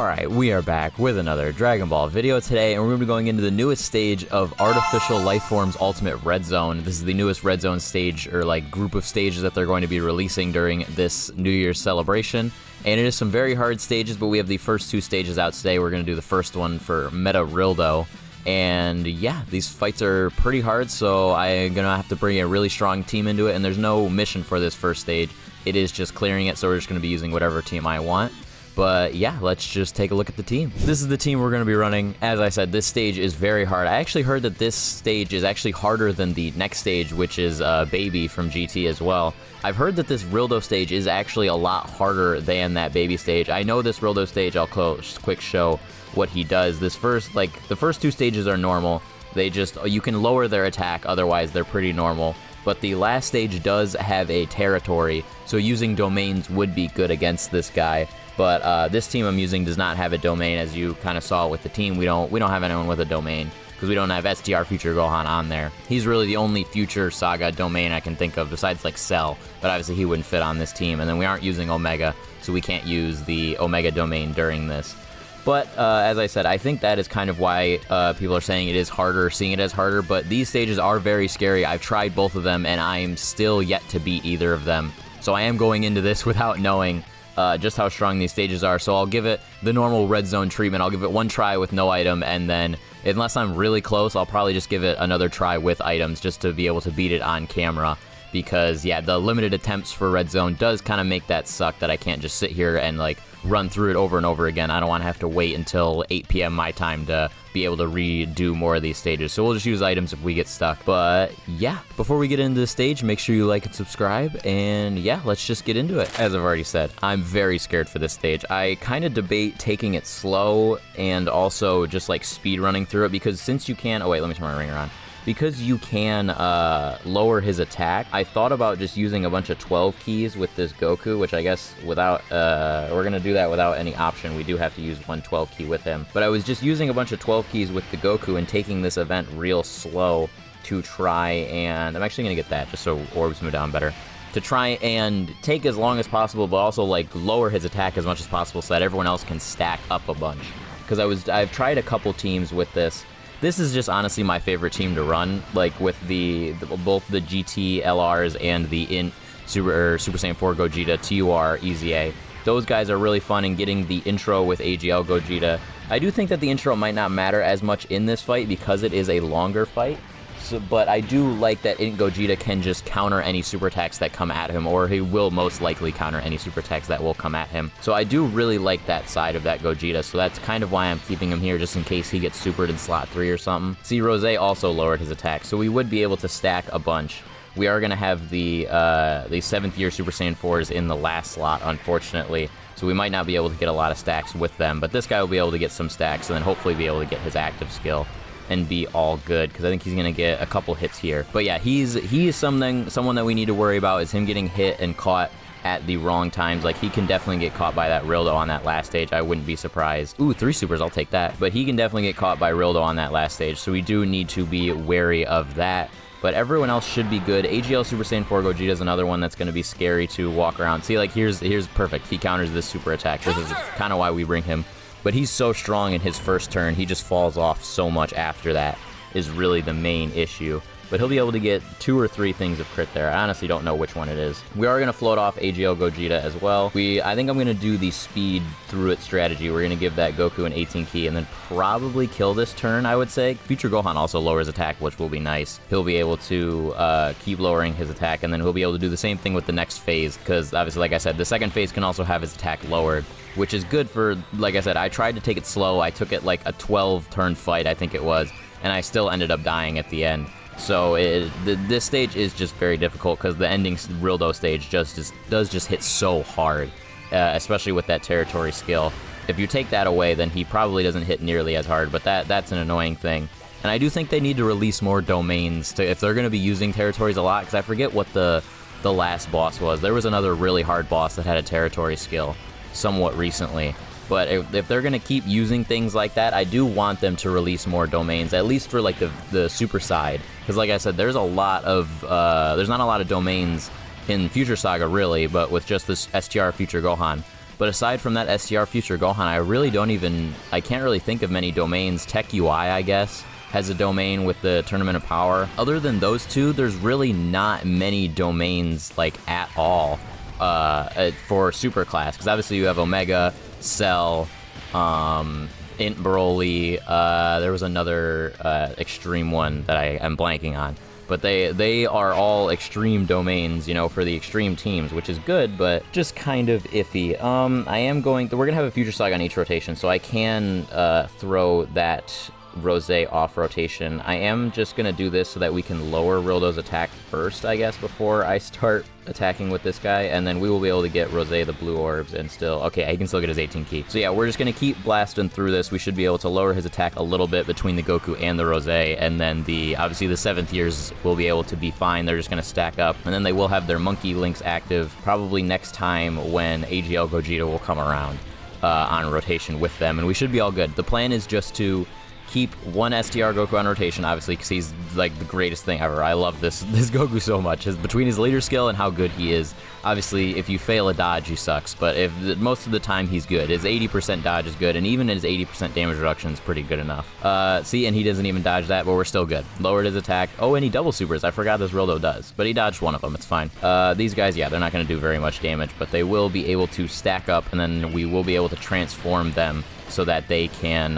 Alright, we are back with another Dragon Ball video today, and we're going to be going into the newest stage of Artificial Lifeforms Ultimate Red Zone. This is the newest Red Zone stage, or like group of stages that they're going to be releasing during this New Year's celebration. And it is some very hard stages, but we have the first two stages out today. We're going to do the first one for Meta RILLDO. And yeah, these fights are pretty hard, so I'm going to have to bring a really strong team into it, and there's no mission for this first stage. It is just clearing it, so we're just going to be using whatever team I want. But yeah, let's just take a look at the team. This is the team we're going to be running. As I said, this stage is very hard. I actually heard that this stage is actually harder than the next stage, which is Baby from GT as well. I've heard that this RILLDO stage is actually a lot harder than that Baby stage. I know this RILLDO stage, I'll quick show what he does. The first two stages are normal. You can lower their attack, otherwise they're pretty normal. But the last stage does have a territory, so using domains would be good against this guy. But this team I'm using does not have a domain, as you kind of saw with the team. We don't have anyone with a domain, because we don't have STR Future Gohan on there. He's really the only Future Saga domain I can think of, besides like Cell, but obviously he wouldn't fit on this team. And then we aren't using Omega, so we can't use the Omega domain during this. But as I said, I think that is kind of why people are saying it is harder, seeing it as harder. But these stages are very scary. I've tried both of them, and I'm still yet to beat either of them. So I am going into this without knowing just how strong these stages are. So I'll give it the normal red zone treatment. I'll give it one try with no item, and then unless I'm really close, I'll probably just give it another try with items just to be able to beat it on camera. Because yeah, the limited attempts for red zone does kind of make that suck, that I can't just sit here and like run through it over and over again. I don't want to have to wait until 8 p.m. my time to be able to redo more of these stages. So we'll just use items if we get stuck. But yeah, before we get into the stage, make sure you like and subscribe. And yeah, let's just get into it. As I've already said, I'm very scared for this stage. I kind of debate taking it slow and also just like speed running through it, because since you can... Oh wait, let me turn my ringer on. Because you can lower his attack, I thought about just using a bunch of 12 keys with this Goku, which I guess without, we're going to do that without any option. We do have to use one 12 key with him. But I was just using a bunch of 12 keys with the Goku and taking this event real slow to try and... I'm actually going to get that just so orbs move down better. To try and take as long as possible, but also like lower his attack as much as possible so that everyone else can stack up a bunch. Because I've tried a couple teams with this. This is just honestly my favorite team to run, like with both the GT LRs and the Super Saiyan 4 Gogeta, TUR, EZA. Those guys are really fun, and getting the intro with AGL Gogeta. I do think that the intro might not matter as much in this fight because it is a longer fight. But I do like that Gogeta can just counter any super attacks that come at him, or he will most likely counter any super attacks that will come at him. So I do really like that side of that Gogeta, so that's kind of why I'm keeping him here, just in case he gets supered in slot 3 or something. See, Rose also lowered his attack, so we would be able to stack a bunch. We are going to have the 7th year Super Saiyan 4s in the last slot, unfortunately, so we might not be able to get a lot of stacks with them, but this guy will be able to get some stacks, and then hopefully be able to get his active skill and be all good, because I think he's going to get a couple hits here. But yeah, he is someone that we need to worry about, is him getting hit and caught at the wrong times. Like, he can definitely get caught by that RILLDO on that last stage. I wouldn't be surprised. Ooh, 3 supers, I'll take that. But he can definitely get caught by RILLDO on that last stage, so we do need to be wary of that. But everyone else should be good. AGL Super Saiyan 4 Gogeta is another one that's going to be scary to walk around. See, like, here's perfect. He counters this super attack. This is kind of why we bring him. But he's so strong in his first turn, he just falls off so much after that, is really the main issue. But he'll be able to get 2 or 3 things of crit there. I honestly don't know which one it is. We are going to float off AGL Gogeta as well. I think I'm going to do the speed through it strategy. We're going to give that Goku an 18 key and then probably kill this turn, I would say. Future Gohan also lowers attack, which will be nice. He'll be able to keep lowering his attack, and then he'll be able to do the same thing with the next phase, because obviously, like I said, the second phase can also have his attack lowered, which is good for, like I said, I tried to take it slow. I took it like a 12-turn fight, I think it was, and I still ended up dying at the end. So this stage is just very difficult, because the ending RILLDO stage does just hit so hard, especially with that territory skill. If you take that away, then he probably doesn't hit nearly as hard, but that's an annoying thing. And I do think they need to release more domains if they're going to be using territories a lot, because I forget what the last boss was. There was another really hard boss that had a territory skill somewhat recently. But if they're going to keep using things like that, I do want them to release more domains, at least for like the super side. Because like I said, there's not a lot of domains in Future Saga really, but with just this STR Future Gohan. But aside from that STR Future Gohan, I can't really think of many domains. Tech UI, I guess, has a domain with the Tournament of Power. Other than those two, there's really not many domains, like, at all for Super Class. Because obviously you have Omega, Cell, Int Broly, there was another extreme one that I am blanking on. But they are all extreme domains, you know, for the extreme teams, which is good, but just kind of iffy. We're gonna have a Future Saga on each rotation, so I can throw that Rose off rotation. I am just gonna do this so that we can lower Rildo's attack first, I guess, before I start attacking with this guy, and then we will be able to get Rose the blue orbs and still... Okay, he can still get his 18 ki. So yeah, we're just gonna keep blasting through this. We should be able to lower his attack a little bit between the Goku and the Rose, and then obviously the 7th years will be able to be fine. They're just gonna stack up, and then they will have their monkey links active probably next time when AGL Gogeta will come around on rotation with them, and we should be all good. The plan is just to keep one STR Goku on rotation, obviously, because he's like the greatest thing ever. I love this Goku so much. Between his leader skill and how good he is. Obviously, if you fail a dodge, he sucks, but most of the time he's good. His 80% dodge is good, and even his 80% damage reduction is pretty good enough. See, and he doesn't even dodge that, but we're still good. Lowered his attack. Oh, and he double supers. I forgot this Rildo does, but he dodged one of them. It's fine. These guys, yeah, they're not going to do very much damage, but they will be able to stack up, and then we will be able to transform them so that they can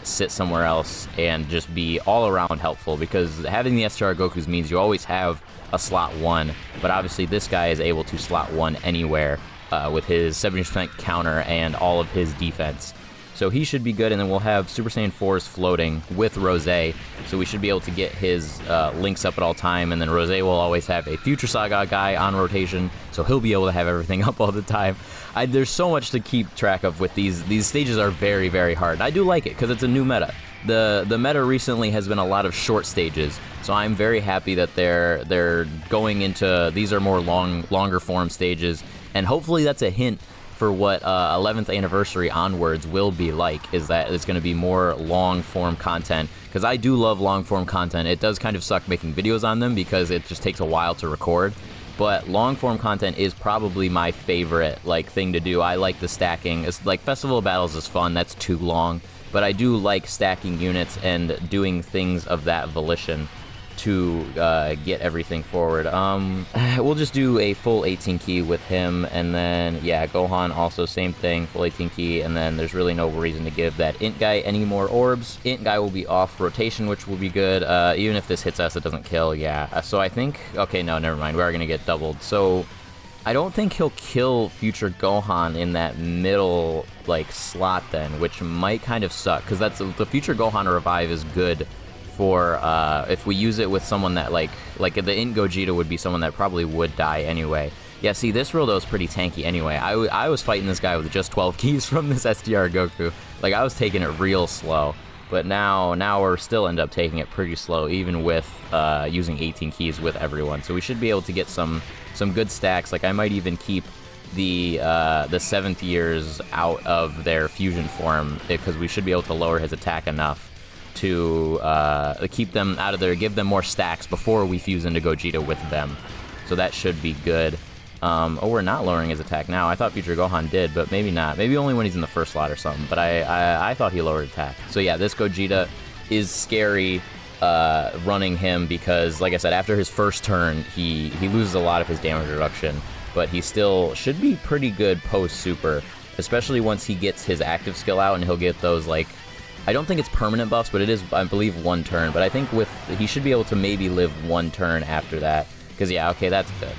sit somewhere else and just be all around helpful, because having the STR Gokus means you always have a slot 1, but obviously this guy is able to slot 1 anywhere with his 70% counter and all of his defense. So he should be good, and then we'll have Super Saiyan 4s floating with Rose, so we should be able to get his links up at all time, and then Rose will always have a Future Saga guy on rotation, so he'll be able to have everything up all the time. There's so much to keep track of with these. These stages are very, very hard. I do like it, because it's a new meta. The meta recently has been a lot of short stages, so I'm very happy that they're going into, these are more longer form stages, and hopefully that's a hint for what 11th anniversary onwards will be like, is that it's going to be more long form content, because I do love long form content. It does kind of suck making videos on them because it just takes a while to record, but long form content is probably my favorite thing to do. I like the stacking. It's like Festival of Battles is fun, that's too long, but I do like stacking units and doing things of that volition to get everything forward. We'll just do a full 18 ki with him, and then yeah, Gohan also same thing, full 18 ki, and then there's really no reason to give that Int guy any more orbs. Int guy will be off rotation, which will be good. Even if this hits us, it doesn't kill. Yeah, so I think, okay, no, never mind, we are gonna get doubled. So I don't think he'll kill Future Gohan in that middle slot then, which might kind of suck, because that's the Future Gohan revive is good for if we use it with someone that like the Int Gogeta would be someone that probably would die anyway. Yeah, see, this Rildo is pretty tanky anyway. I was fighting this guy with just 12 keys from this STR Goku. I was taking it real slow, but now we're still end up taking it pretty slow, even with using 18 keys with everyone. So we should be able to get some good stacks. I might even keep the 7th years out of their fusion form, because we should be able to lower his attack enough to keep them out of there, give them more stacks before we fuse into Gogeta with them. So that should be good. Oh, we're not lowering his attack now. I thought Future Gohan did, but maybe not. Maybe only when he's in the first slot or something, but I thought he lowered attack. So yeah, this Gogeta is scary running him, because, like I said, after his first turn, he loses a lot of his damage reduction, but he still should be pretty good post-super, especially once he gets his active skill out, and he'll get those, I don't think it's permanent buffs, but it is, I believe, 1 turn. But I think he should be able to maybe live 1 turn after that. Because, yeah, okay, that's good.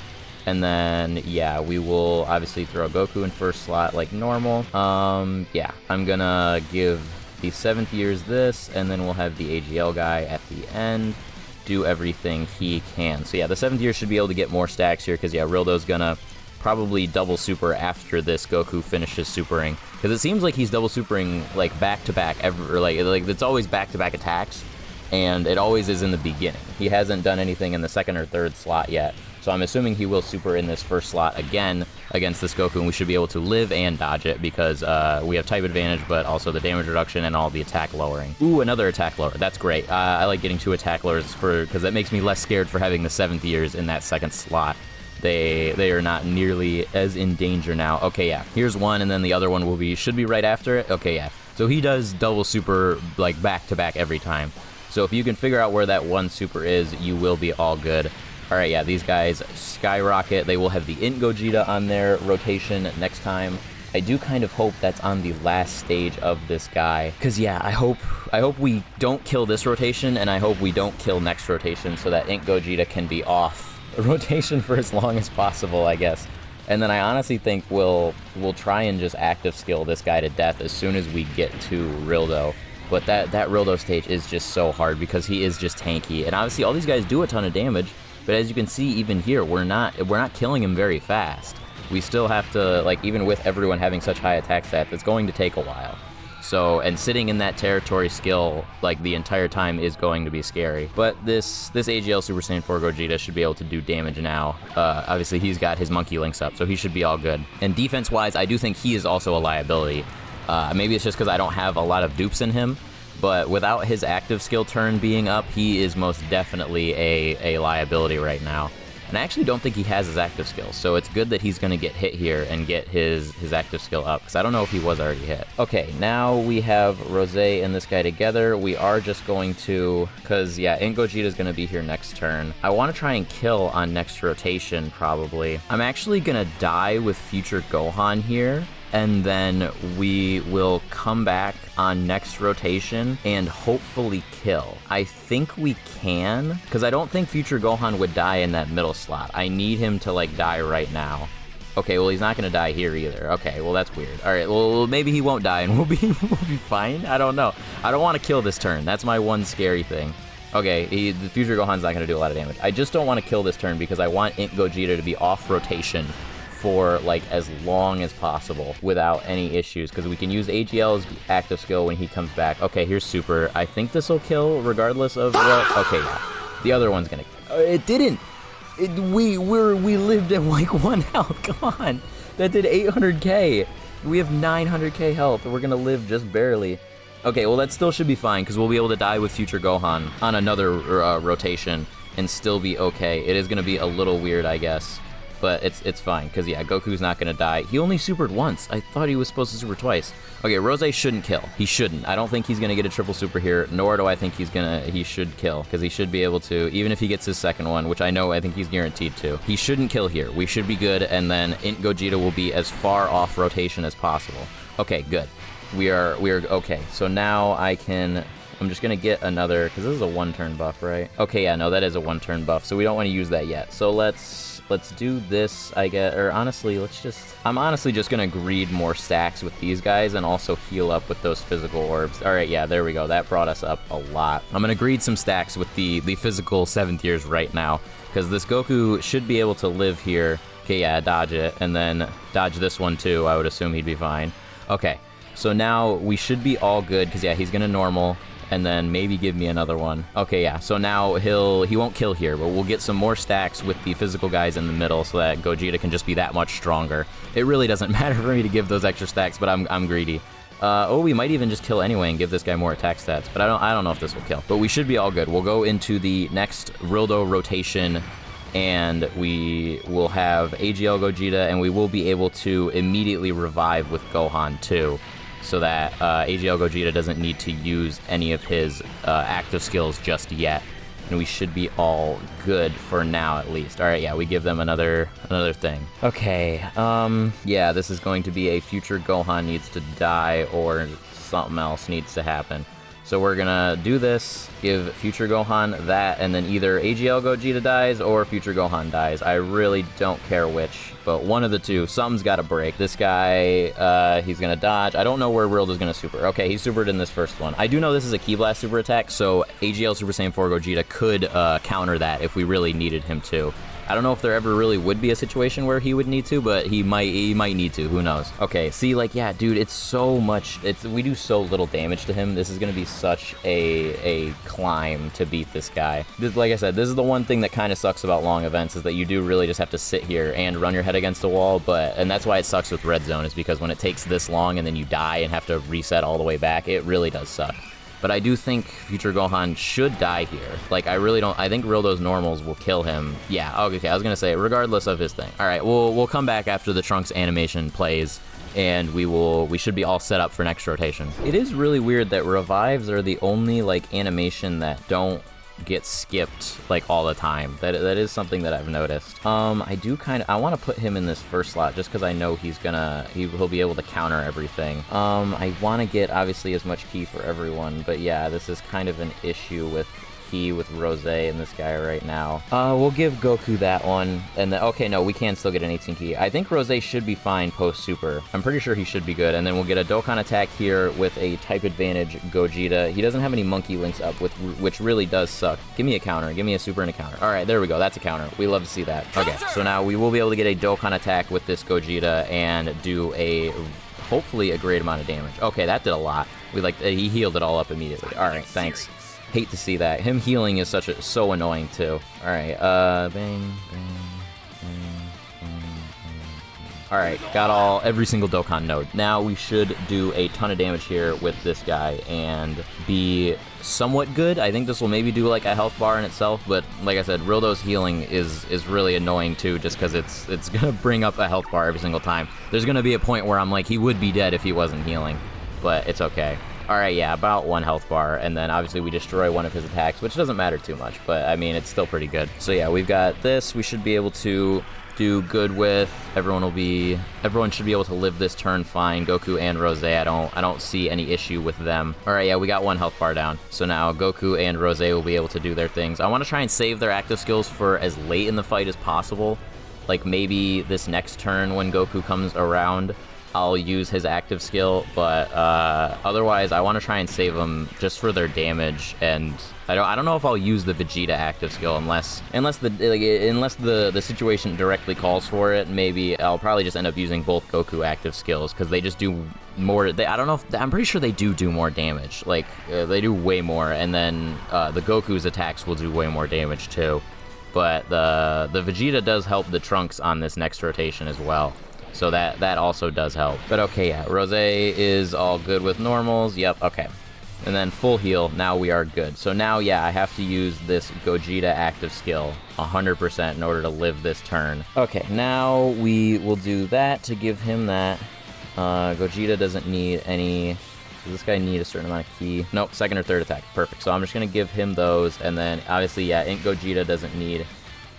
And then, yeah, we will obviously throw Goku in first slot like normal. Yeah, I'm gonna give the 7th years this, and then we'll have the AGL guy at the end do everything he can. So, yeah, the 7th year should be able to get more stacks here, because, yeah, Rildo's gonna probably double super after this Goku finishes supering, because it seems like he's double supering back to back it's always back to back attacks, and it always is in the beginning. He hasn't done anything in the 2nd or 3rd slot yet, so I'm assuming he will super in this first slot again against this Goku, and we should be able to live and dodge it, because we have type advantage, but also the damage reduction and all the attack lowering. Ooh, another attack lower. That's great. I like getting 2 attack lowers because that makes me less scared for having the 7th years in that 2nd slot. they are not nearly as in danger now. Okay, yeah, here's one, and then the other one should be right after it. Okay, yeah, so he does double super like back to back every time. So if you can figure out where that one super is, you will be all good. All right, yeah, these guys skyrocket. They will have the Int Gogeta on their rotation next time. I do kind of hope that's on the last stage of this guy. Because, yeah, I hope we don't kill this rotation, and I hope we don't kill next rotation so that Int Gogeta can be off rotation for as long as possible, I guess. And then I honestly think we'll try and just active skill this guy to death as soon as we get to RILLDO. But that RILLDO stage is just so hard because he is just tanky. And obviously all these guys do a ton of damage, but as you can see even here, we're not killing him very fast. We still have to, like, even with everyone having such high attack stats, it's going to take a while. So, and sitting in that territory skill, like, the entire time is going to be scary. But this AGL Super Saiyan 4 Gogeta should be able to do damage now. Obviously, he's got his monkey links up, so he should be all good. And defense-wise, I do think he is also a liability. Maybe it's just because I don't have a lot of dupes in him, but without his active skill turn being up, he is most definitely a liability right now. And I actually don't think he has his active skill, so it's good that he's going to get hit here and get his active skill up, because I don't know if he was already hit. Okay, now we have Rose and this guy together. We are just going to, because, yeah, Int Gogeta is going to be here next turn. I want to try and kill on next rotation, probably. I'm actually going to die with Future Gohan here, and then we will come back on next rotation and hopefully kill. I think we can, because I don't think Future Gohan would die in that middle slot. I need him to, like, die right now. Okay, well, he's not going to die here either. Okay, well, that's weird. All right, well, maybe he won't die and we'll be fine. I don't know. I don't want to kill this turn. That's my one scary thing. Okay, the Future Gohan's not going to do a lot of damage. I just don't want to kill this turn because I want Int Gogeta to be off rotation for, like, as long as possible without any issues, because we can use AGL's active skill when he comes back. Okay, here's Super. I think this will kill regardless of what... Okay, yeah. The other one's gonna... It didn't! We lived at, like, 1 health. Come on! That did 800k! We have 900k health. We're gonna live just barely. Okay, well, that still should be fine, because we'll be able to die with Future Gohan on another rotation and still be okay. It is gonna be a little weird, I guess. But it's fine, because, yeah, Goku's not going to die. He only supered once. I thought he was supposed to super twice. Okay, Rose shouldn't kill. He shouldn't. I don't think he's going to get a triple super here, nor do I think he should kill, because he should be able to, even if he gets his second one, which I think he's guaranteed to. He shouldn't kill here. We should be good, and then Int Gogeta will be as far off rotation as possible. Okay, good. We are okay. So now I'm just going to get another, because this is a 1-turn buff, right? Okay, yeah, no, that is a 1-turn buff, so we don't want to use that yet. So let's do this, I guess, or honestly, I'm honestly just gonna greed more stacks with these guys and also heal up with those physical orbs. All right, yeah, there we go. That brought us up a lot. I'm gonna greed some stacks with the physical 7th years right now, because this Goku should be able to live here. Okay, yeah, dodge it, and then dodge this one too. I would assume he'd be fine. Okay, so now we should be all good, because, yeah, he's gonna normal, and then maybe give me another one. Okay, yeah, so now he won't kill here, but we'll get some more stacks with the physical guys in the middle so that Gogeta can just be that much stronger. It really doesn't matter for me to give those extra stacks, but I'm greedy. Oh, we might even just kill anyway and give this guy more attack stats, but I don't know if this will kill. But we should be all good. We'll go into the next RILLDO rotation, and we will have AGL Gogeta, and we will be able to immediately revive with Gohan too, so that AGL Gogeta doesn't need to use any of his active skills just yet. And we should be all good for now, at least. All right, yeah, we give them another thing. Okay, yeah, this is going to be a Future Gohan needs to die or something else needs to happen. So we're gonna do this, give Future Gohan that, and then either AGL Gogeta dies or Future Gohan dies. I really don't care which, but one of the two. Something's gotta break. This guy, he's gonna dodge. I don't know where RILLDO's gonna super. Okay, he supered in this first one. I do know this is a Ki Blast super attack, so AGL Super Saiyan 4 Gogeta could counter that if we really needed him to. I don't know if there ever really would be a situation where he would need to, but he might need to. Who knows? Okay, see, like, yeah, dude, it's so much. We do so little damage to him. This is gonna be such a climb to beat this guy. Like I said, this is the one thing that kind of sucks about long events, is that you do really just have to sit here and run your head against a wall. And that's why it sucks with Red Zone, is because when it takes this long and then you die and have to reset all the way back, it really does suck. But I do think Future Gohan should die here. Like, I really don't... I think Rildo's normals will kill him. Yeah, okay, I was gonna say, regardless of his thing. All right, we'll come back after the Trunks animation plays, and we should be all set up for next rotation. It is really weird that revives are the only, like, animation that don't get skipped like all the time. That is something that I've noticed. I want to put him in this first slot just because I know he'll be able to counter everything. I want to get obviously as much ki for everyone, but yeah, this is kind of an issue with ki with Rose and this guy right now. We'll give Goku that one, and then okay, no, we can still get an 18 ki. I think Rose should be fine post super. I'm pretty sure he should be good, and then we'll get a Dokkan attack here with a type advantage Gogeta. He doesn't have any monkey links up, which really does suck. Give me a counter, give me a super and a counter. All right, there we go, that's a counter. We love to see that. Okay, so now we will be able to get a Dokkan attack with this Gogeta and do hopefully a great amount of damage. Okay, that did a lot. He healed it all up immediately. All right, thanks. Hate to see that. Him healing is so annoying too. All right, bang, bang, bang, bang, bang. All right, got every single Dokkan node. Now we should do a ton of damage here with this guy and be somewhat good. I think this will maybe do like a health bar in itself, but like I said, Rildo's healing is really annoying too, just because it's gonna bring up a health bar every single time. There's gonna be a point where I'm like, he would be dead if he wasn't healing, but it's okay. Alright, yeah, about 1 health bar, and then obviously we destroy one of his attacks, which doesn't matter too much, but I mean, it's still pretty good. So yeah, we've got this, we should be able to do good with. Everyone should be able to live this turn fine. Goku and Rose, I don't see any issue with them. Alright, yeah, we got 1 health bar down. So now Goku and Rose will be able to do their things. I want to try and save their active skills for as late in the fight as possible. Like maybe this next turn when Goku comes around, I'll use his active skill, but otherwise I want to try and save them just for their damage, and I don't know if I'll use the Vegeta active skill unless the situation directly calls for it. Maybe I'll probably just end up using both Goku active skills because they just do more. I'm pretty sure they do more damage. Like they do way more, and then the Goku's attacks will do way more damage too. But the Vegeta does help the Trunks on this next rotation as well. So that also does help. But okay, yeah, Rose is all good with normals. Yep, okay. And then full heal, now we are good. So now, yeah, I have to use this Gogeta active skill 100% in order to live this turn. Okay, now we will do that to give him that. Gogeta doesn't need any... Does this guy need a certain amount of ki? Nope, second or third attack. Perfect. So I'm just going to give him those. And then, obviously, yeah, Ink Gogeta doesn't need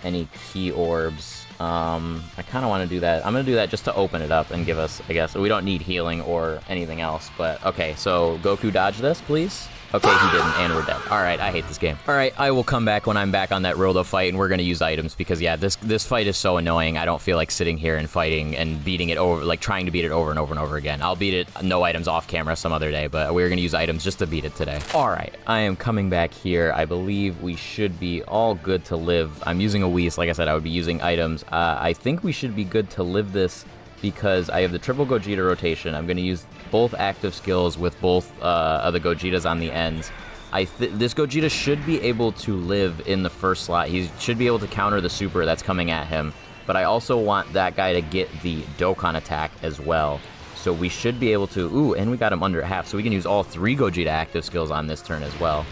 any ki orbs. I kind of want to do that. I'm going to do that just to open it up and give us, I guess, we don't need healing or anything else, but okay, so Goku dodge this, please. Okay, he didn't, and we're dead. Alright, I hate this game. Alright, I will come back when I'm back on that Rildo fight, and we're gonna use items, because yeah, this fight is so annoying. I don't feel like sitting here and fighting and beating it over, like trying to beat it over and over and over again. I'll beat it no items off camera some other day, but we're gonna use items just to beat it today. Alright, I am coming back here. I believe we should be all good to live. I'm using a Whis, like I said, I would be using items. I think we should be good to live this, because I have the triple Gogeta rotation. I'm going to use both active skills with both of the Gogetas on the ends. This Gogeta should be able to live in the first slot. He should be able to counter the super that's coming at him. But I also want that guy to get the Dokkan attack as well. So we should be able to... Ooh, and we got him under at half, so we can use all 3 Gogeta active skills on this turn as well.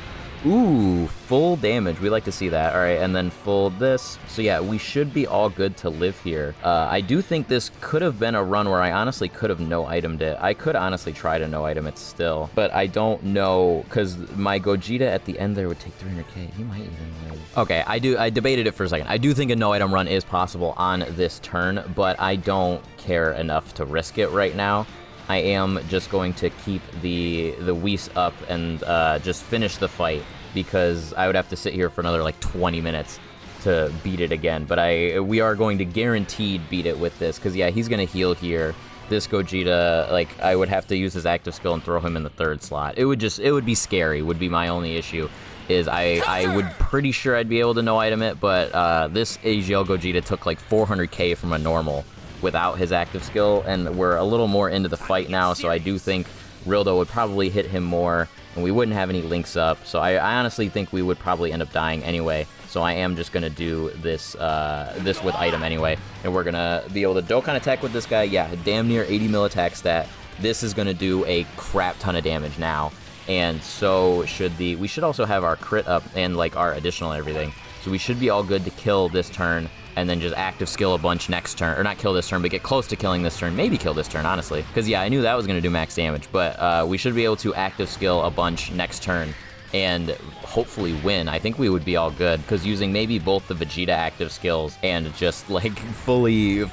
Ooh, full damage. We like to see that. All right, and then full this. So yeah, we should be all good to live here. I do think this could have been a run where I honestly could have no-itemed it. I could honestly try to no-item it still, but I don't know, because my Gogeta at the end there would take 300k. He might even live. Okay, I debated it for a second. I do think a no-item run is possible on this turn, but I don't care enough to risk it right now. I am just going to keep the Whis up and just finish the fight, because I would have to sit here for another like 20 minutes to beat it again. But we are going to guaranteed beat it with this, because yeah, he's going to heal here. This Gogeta, like, I would have to use his active skill and throw him in the 3rd slot. It would be scary, would be my only issue. Is I would pretty sure I'd be able to no-item it, but this AGL Gogeta took like 400k from a normal without his active skill, and we're a little more into the fight now, so I do think Rildo would probably hit him more, and we wouldn't have any links up, so I honestly think we would probably end up dying anyway, so I am just going to do this this with item anyway, and we're going to be able to Dokkan attack with this guy. Yeah, damn near 80 mil attack stat. This is going to do a crap ton of damage now, and so should we should also have our crit up and like our additional and everything. So we should be all good to kill this turn, and then just active skill a bunch next turn. Or not kill this turn, but get close to killing this turn. Maybe kill this turn, honestly. Because, yeah, I knew that was going to do max damage. But we should be able to active skill a bunch next turn and hopefully win. I think we would be all good, because using maybe both the Vegeta active skills and just, like, fully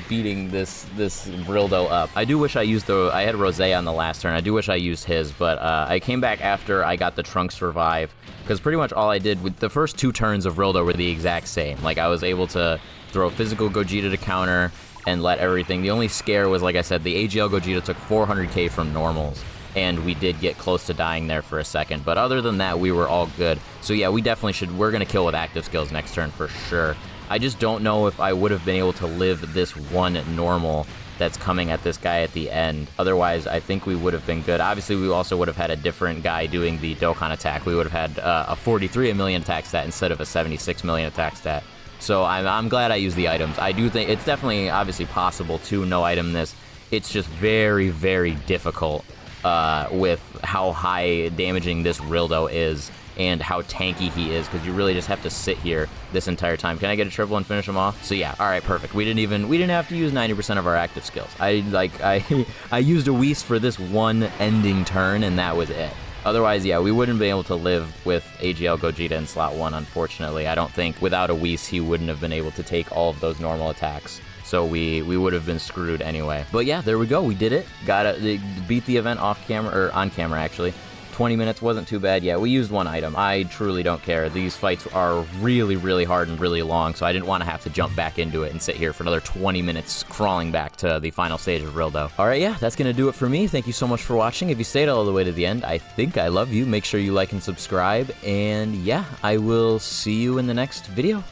beating this RILLDO up. I do wish I used I had Rosé on the last turn. I do wish I used his, but I came back after I got the Trunks revive, because pretty much all I did with the first 2 turns of RILLDO were the exact same. Like, I was able to throw physical Gogeta to counter and let everything. The only scare was, like I said, the AGL Gogeta took 400k from normals, and we did get close to dying there for a second. But other than that, we were all good. So yeah, we definitely we're going to kill with active skills next turn for sure. I just don't know if I would have been able to live this one normal that's coming at this guy at the end. Otherwise, I think we would have been good. Obviously, we also would have had a different guy doing the Dokkan attack. We would have had a 43 million attack stat instead of a 76 million attack stat. So I'm glad I used the items. I do think it's definitely obviously possible to no item this. It's just very, very difficult with how high damaging this RILLDO is and how tanky he is, because you really just have to sit here this entire time. Can I get a triple and finish him off? So yeah, all right, perfect. We didn't have to use 90% of our active skills. I used a Whis for this one ending turn, and that was it. Otherwise, yeah, we wouldn't be able to live with AGL Gogeta in slot 1, unfortunately. I don't think without a Whis, he wouldn't have been able to take all of those normal attacks. So we would have been screwed anyway. But yeah, there we go. We did it. Beat the event off camera, or on camera, actually. 20 minutes wasn't too bad. Yeah, we used one item. I truly don't care. These fights are really, really hard and really long, so I didn't want to have to jump back into it and sit here for another 20 minutes crawling back to the final stage of RILLDO. Alright, yeah, that's going to do it for me. Thank you so much for watching. If you stayed all the way to the end, I think I love you. Make sure you like and subscribe, and yeah, I will see you in the next video.